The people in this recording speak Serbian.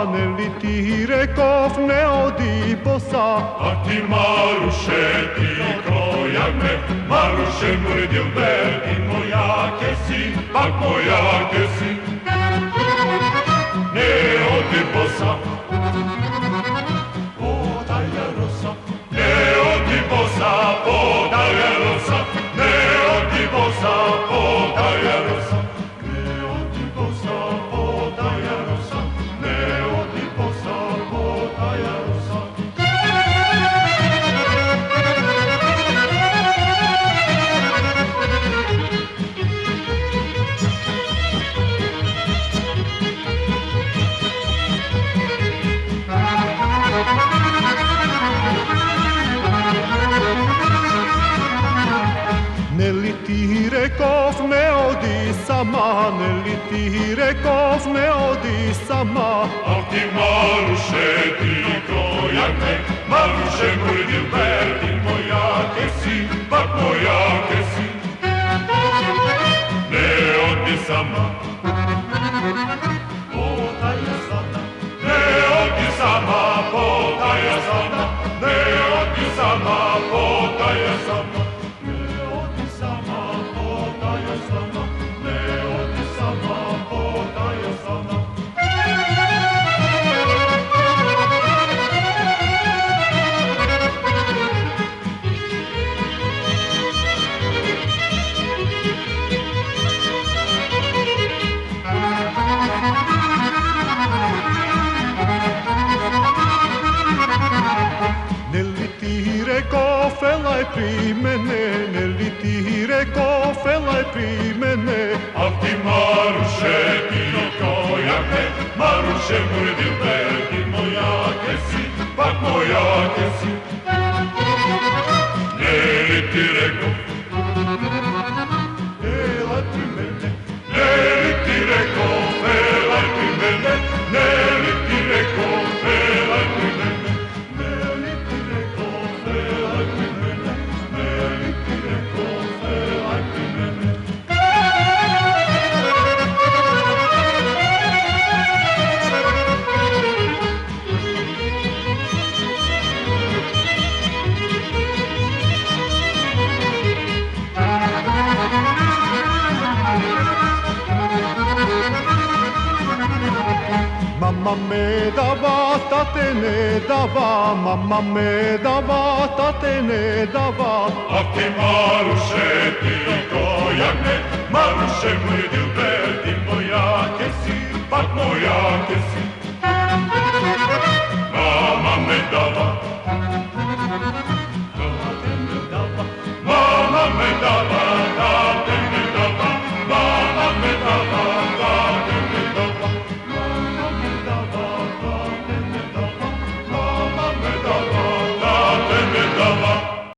нели ти реков не оди боса. А ти Маруше, ти која ме, Маруше мој дилбер, ти моја ке си, пак моја ке си. Не оди боса, подаја роса, не оди боса, подаја роса, не оди боса, подаја роса, не оди боса, podaja rosa, ne odi bosa, podaja rosa. Нели ти реков не оди сама, нели ти реков не оди сама. Ах ти Маруше, ти која ме, Маруше мој дилбер, ти моја ке си, пак моја ке си. Не оди сама, podaja sada, ne odi sama, podaja sada, ne odi sama, podaja sada. Нели ти реков елај при мене, нели ти реков елај при мене. Ах ти Маруше, ти која ме, Маруше мој дилбер, ти моја ке си, пак моја ке си. Нели ти реков елај при мене, нели ти реков елај при мене, нели ти реков елај при мене. Мама ме дава, тате не дава, мама ме дава, тате не дава. Ах ти Маруше, ти која ме, Маруше мој дилбер, ти моја ке си, пак моја ке си.